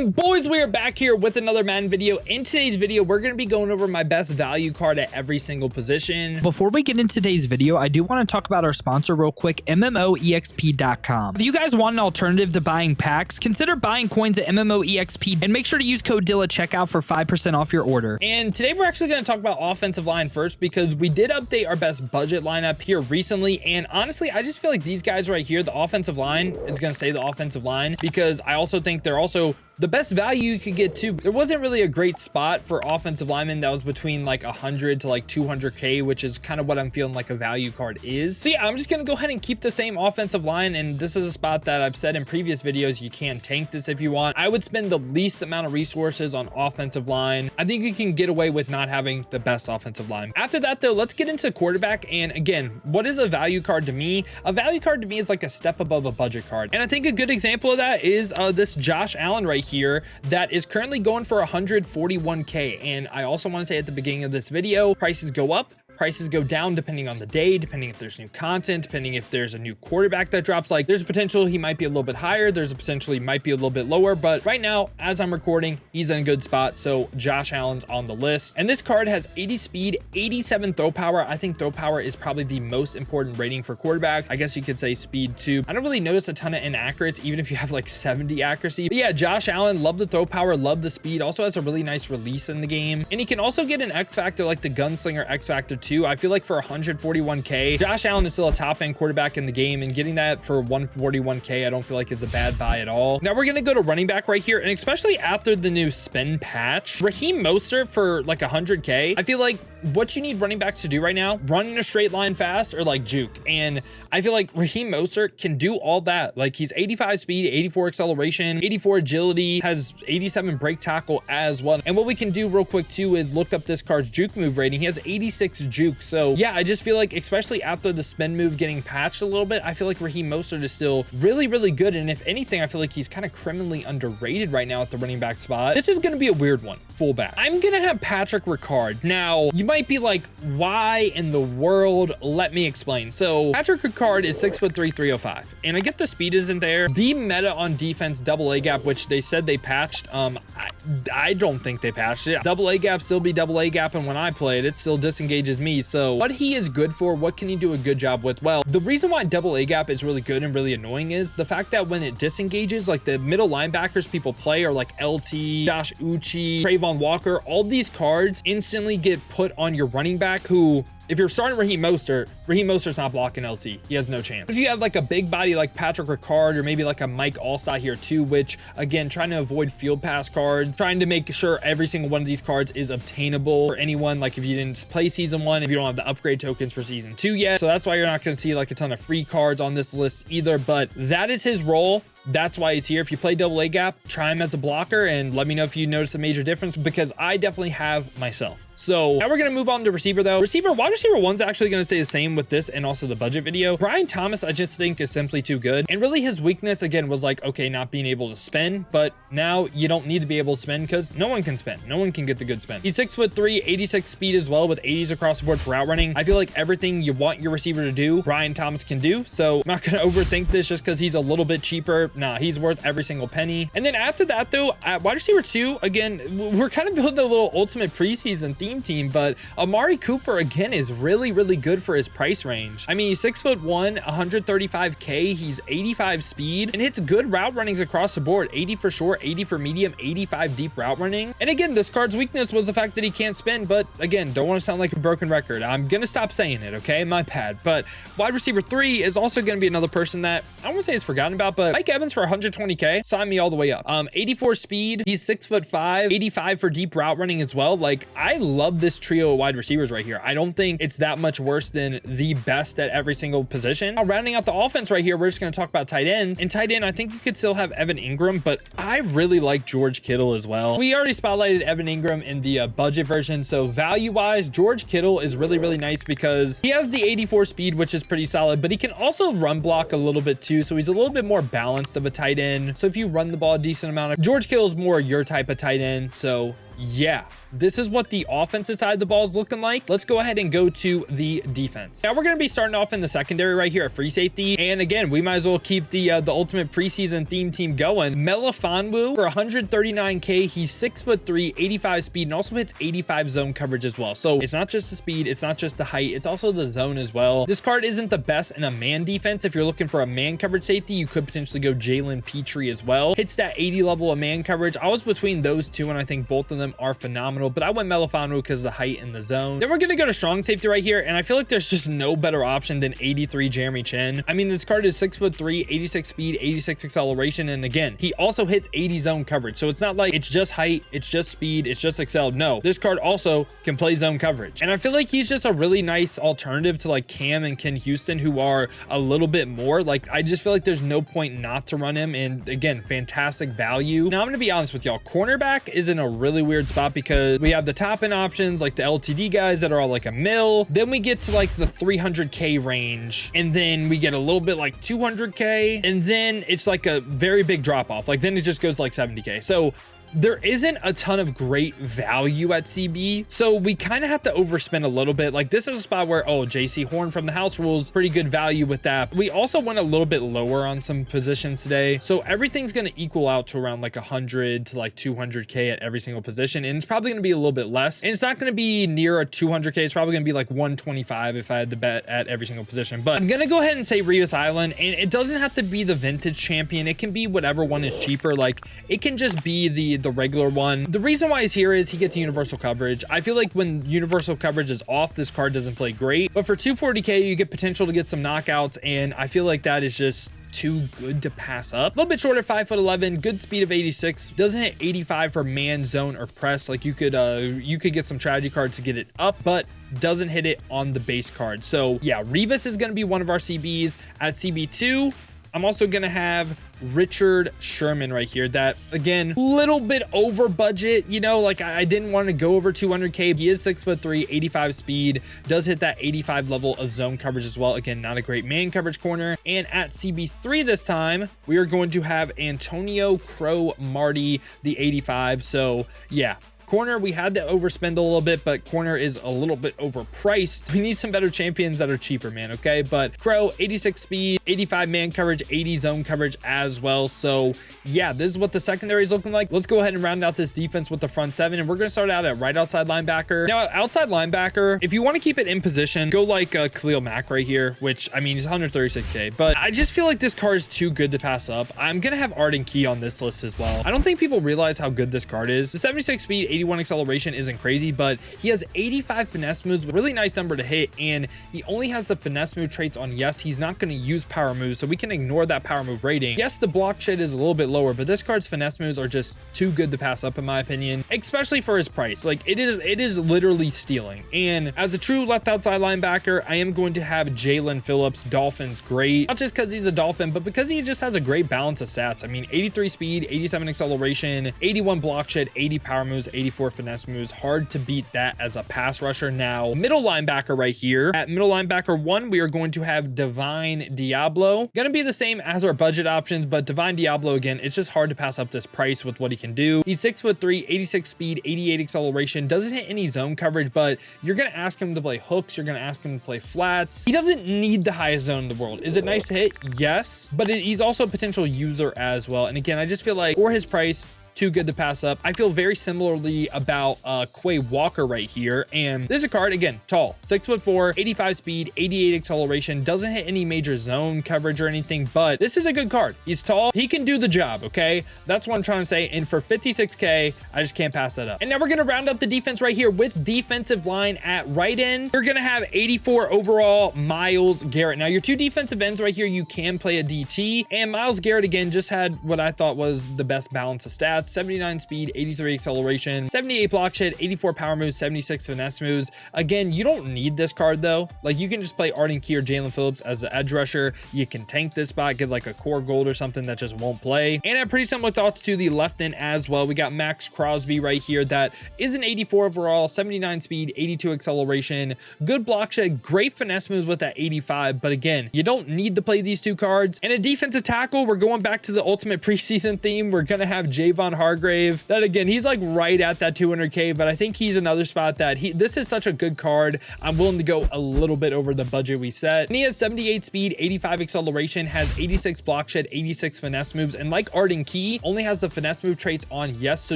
And boys, we are back here with another Madden video. In today's video, we're going to be going over my best value card at every single position. Before we get into today's video, I do want to talk about our sponsor real quick, MMOEXP.com. If you guys want an alternative to buying packs, consider buying coins at MMOEXP and make sure to use code DILL at checkout for 5% off your order. And today we're actually going to talk about offensive line first because we did update our best budget lineup here recently. And honestly, I just feel like these guys right here, the offensive line is going to stay the offensive line because I also think they're also the best value you could get too. There wasn't really a great spot for offensive linemen that was between like 100 to like 200K, which is kind of what I'm feeling like a value card is. So yeah, I'm just going to go ahead and keep the same offensive line. And this is a spot that I've said in previous videos, you can tank this if you want. I would spend the least amount of resources on offensive line. I think you can get away with not having the best offensive line. After that though, let's get into quarterback. And again, what is a value card to me? A value card to me is like a step above a budget card. And I think a good example of that is this Josh Allen right here that is currently going for 141K. And I also want to say at the beginning of this video, prices go up, prices go down depending on the day, depending if there's new content, depending if there's a new quarterback that drops. Like there's a potential he might be a little bit higher, there's a potential he might be a little bit lower, but right now as I'm recording, he's in a good spot. So Josh Allen's on the list. And this card has 80 speed, 87 throw power. I think throw power is probably the most important rating for quarterbacks. I guess you could say speed too. I don't really notice a ton of inaccurates, even if you have like 70 accuracy. But yeah, Josh Allen, love the throw power, love the speed. Also has a really nice release in the game. And he can also get an X factor like the gunslinger X factor too. I feel like for 141K, Josh Allen is still a top end quarterback in the game, and getting that for 141K, I don't feel like it's a bad buy at all. Now we're going to go to running back right here. And especially after the new spin patch, Raheem Mostert for like 100K, I feel like what you need running backs to do right now, run in a straight line fast or like juke. And I feel like Raheem Mostert can do all that. Like he's 85 speed, 84 acceleration, 84 agility, has 87 break tackle as well. And what we can do real quick too is look up this card's juke move rating. He has 86 juke. So yeah, I just feel like, especially after the spin move getting patched a little bit, I feel like Raheem Mostert is still really, really good. And if anything, I feel like he's kind of criminally underrated right now at the running back spot. This is going to be a weird one. Fullback. I'm going to have Patrick Ricard. Now, you might be like, why in the world? Let me explain. So Patrick Ricard is 6'3", 305. And I get the speed isn't there. The meta on defense, double A gap, which they said they patched. I don't think they patched it. Double A gap still be double A gap. And when I play it, it still disengages me. So what he is good for, what can he do a good job with? Well, the reason why double A gap is really good and really annoying is the fact that when it disengages, like the middle linebackers people play are like LT, Josh Uchi, Trayvon Walker, all these cards instantly get put on your running back who, if you're starting Raheem Mostert's not blocking LT. He has no chance. If you have like a big body like Patrick Ricard or maybe like a Mike Allstott here too, which again, trying to avoid field pass cards, trying to make sure every single one of these cards is obtainable for anyone. Like if you didn't play season 1, if you don't have the upgrade tokens for season 2 yet. So that's why you're not going to see like a ton of free cards on this list either, but that is his role. That's why he's here. If you play double A gap, try him as a blocker and let me know if you notice a major difference, because I definitely have myself. So now we're going to move on to receiver though. Wide receiver 1's actually going to stay the same with this and also the budget video. Brian Thomas, I just think is simply too good. And really his weakness again was like, okay, not being able to spin, but now you don't need to be able to spin because no one can spin. No one can get the good spin. He's 6'3", 86 speed as well with 80s across the board for route running. I feel like everything you want your receiver to do, Brian Thomas can do. So I'm not going to overthink this just because he's a little bit cheaper. Nah, he's worth every single penny. And then after that though, at wide receiver 2, again, we're kind of building a little ultimate preseason theme team, but Amari Cooper again is really, really good for his price range. I mean, he's 6'1", 135K, he's 85 speed and hits good route runnings across the board, 80 for short, 80 for medium, 85 deep route running. And again, this card's weakness was the fact that he can't spin, but again, don't want to sound like a broken record. I'm gonna stop saying it, okay? My bad. But wide receiver 3 is also gonna be another person that I don't want to say is forgotten about, but Mike Evans for 120K, sign me all the way up. 84 speed, he's 6'5", 85 for deep route running as well. Like, I love this trio of wide receivers right here. I don't think it's that much worse than the best at every single position. Now, rounding out the offense right here, we're just going to talk about tight ends. And tight end, I think you could still have Evan Ingram, but I really like George Kittle as well. We already spotlighted Evan Ingram in the budget version. So value-wise, George Kittle is really, really nice because he has the 84 speed, which is pretty solid, but he can also run block a little bit too. So he's a little bit more balanced of a tight end. So if you run the ball a decent amount, George Kittle is more your type of tight end. So yeah, this is what the offensive side of the ball is looking like. Let's go ahead and go to the defense. Now we're going to be starting off in the secondary right here at free safety. And again, we might as well keep the ultimate preseason theme team going. Melifonwu for 139K. He's 6'3", 85 speed, and also hits 85 zone coverage as well. So it's not just the speed, it's not just the height, it's also the zone as well. This card isn't the best in a man defense. If you're looking for a man coverage safety, you could potentially go Jalen Petrie as well. Hits that 80 level of man coverage. I was between those two, and I think both of them are phenomenal, but I went Melifonwu because of the height in the zone. Then we're going to go to strong safety right here, and I feel like there's just no better option than 83 Jeremy Chin. I mean, this card is 6'3", 86 speed, 86 acceleration, and again, he also hits 80 zone coverage. So it's not like it's just height, it's just speed, it's just excel. No, this card also can play zone coverage. And I feel like he's just a really nice alternative to like Cam and Ken Houston, who are a little bit more. Like, I just feel like there's no point not to run him. And again, fantastic value. Now, I'm going to be honest with y'all. Cornerback is in a really weird spot because we have the top end options, like the LTD guys that are all like a mil. Then we get to like the 300K range. And then we get a little bit like 200K. And then it's like a very big drop off. Like, then it just goes like 70K. So there isn't a ton of great value at CB, so we kind of have to overspend a little bit. Like, this is a spot where, oh, JC Horn from the house rules, pretty good value with that. We also went a little bit lower on some positions today, so everything's going to equal out to around like 100 to like 200K at every single position, and it's probably going to be a little bit less, and it's not going to be near a 200K. It's probably going to be like 125 if I had to bet at every single position. But I'm going to go ahead and say Revis Island, and it doesn't have to be the vintage champion. It can be whatever one is cheaper. Like, it can just be the regular one. The reason why he's here is he gets universal coverage. I feel like when universal coverage is off, this card doesn't play great, but for 240K, you get potential to get some knockouts, and I feel like that is just too good to pass up. A little bit shorter, 5'11", good speed of 86, doesn't hit 85 for man, zone, or press. Like, you could get some strategy cards to get it up, but doesn't hit it on the base card. So yeah, Revis is going to be one of our CBs. At CB2, I'm also going to have Richard Sherman right here. That, again, little bit over budget, you know, like I didn't want to go over 200K. He is 6'3", 85 speed, does hit that 85 level of zone coverage as well. Again, not a great man coverage corner. And at CB3 this time, we are going to have Antonio Crow Marty, the 85. So yeah, corner, we had to overspend a little bit, but corner is a little bit overpriced. We need some better champions that are cheaper, man, okay? But Crow, 86 speed, 85 man coverage, 80 zone coverage as well. So yeah, this is what the secondary is looking like. Let's go ahead and round out this defense with the front seven, and we're going to start out at right outside linebacker. Now, outside linebacker, if you want to keep it in position, go like Khalil Mack right here, which, I mean, he's 136K, but I just feel like this card is too good to pass up. I'm going to have Arden Key on this list as well. I don't think people realize how good this card is. The 76 speed, 81 acceleration isn't crazy, but he has 85 finesse moves, really nice number to hit, and he only has the finesse move traits on yes. He's not going to use power moves, so we can ignore that power move rating. Yes, the block shed is a little bit lower, but this card's finesse moves are just too good to pass up in my opinion, especially for his price. Like, it is literally stealing. And as a true left outside linebacker, I am going to have Jalen Phillips, Dolphins, great, not just because he's a Dolphin, but because he just has a great balance of stats. I mean, 83 speed, 87 acceleration, 81 block shed, 80 power moves, 84 finesse moves. Hard to beat that as a pass rusher. Now, middle linebacker right here. At middle linebacker 1, we are going to have Divine Diablo. Gonna be the same as our budget options, but Divine Diablo, again, it's just hard to pass up this price with what he can do. He's 6'3", 86 speed, 88 acceleration, doesn't hit any zone coverage, but you're gonna ask him to play hooks, you're gonna ask him to play flats. He doesn't need the highest zone in the world. Is it nice to hit? Yes, but he's also a potential user as well. And again, I just feel like for his price, too good to pass up. I feel very similarly about Quay Walker right here. And there's a card, again, tall, 6'4", 85 speed, 88 acceleration, doesn't hit any major zone coverage or anything, but this is a good card. He's tall, he can do the job, okay? That's what I'm trying to say. And for 56K, I just can't pass that up. And now we're gonna round up the defense right here with defensive line at right end. We're gonna have 84 overall, Myles Garrett. Now, your two defensive ends right here, you can play a DT, and Myles Garrett, again, just had what I thought was the best balance of stats. 79 speed, 83 acceleration, 78 block shed, 84 power moves, 76 finesse moves. Again, you don't need this card though. Like, you can just play Arden Key or Jalen Phillips as the edge rusher. You can tank this spot, get like a core gold or something that just won't play. And I have pretty similar thoughts to the left end as well. We got Max Crosby right here. That is an 84 overall, 79 speed, 82 acceleration, good block shed, great finesse moves with that 85. But again, you don't need to play these two cards. And a defensive tackle, we're going back to the ultimate preseason theme. We're gonna have Javon Javon Hargrave. That again, he's like right at that 200K, but I think he's another spot that this is such a good card. I'm willing to go a little bit over the budget we set. And he has 78 speed, 85 acceleration, has 86 block shed, 86 finesse moves, and like Arden Key, only has the finesse move traits on yes, so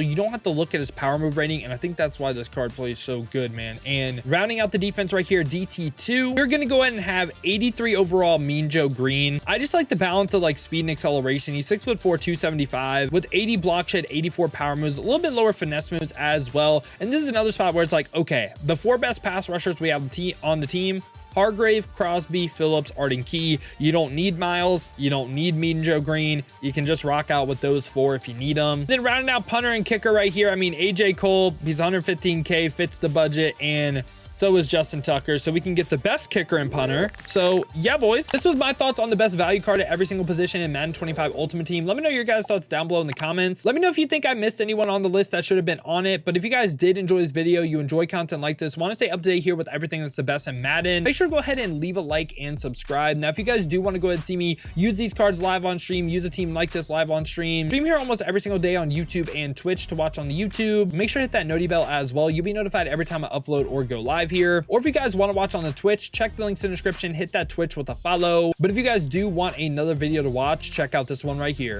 you don't have to look at his power move rating, and I think that's why this card plays so good, man. And rounding out the defense right here, DT2, we're gonna go ahead and have 83 overall Mean Joe Green. I just like the balance of like speed and acceleration. He's 6'4", 275 with 80 block shed, 84 power moves, a little bit lower finesse moves as well. And this is another spot where it's like, okay, the 4 best pass rushers we have on the team, Hargrave, Crosby, Phillips, Arden Key. You don't need Miles. You don't need Mean Joe Green. You can just rock out with those 4 if you need them. Then rounding out punter and kicker right here. I mean, AJ Cole, he's 115K, fits the budget, and so is Justin Tucker, so we can get the best kicker and punter. So yeah, boys, this was my thoughts on the best value card at every single position in Madden 25 Ultimate Team. Let me know your guys' thoughts down below in the comments. Let me know if you think I missed anyone on the list that should have been on it. But if you guys did enjoy this video, you enjoy content like this, want to stay up to date here with everything that's the best in Madden, make sure to go ahead and leave a like and subscribe. Now, if you guys do want to go ahead and see me use these cards live on stream, use a team like this live on stream here almost every single day on YouTube and Twitch to watch on the YouTube. Make sure to hit that noti bell as well. You'll be notified every time I upload or go live here. Or if you guys want to watch on the Twitch, check the links in the description, hit that Twitch with a follow. But if you guys do want another video to watch, check out this one right here.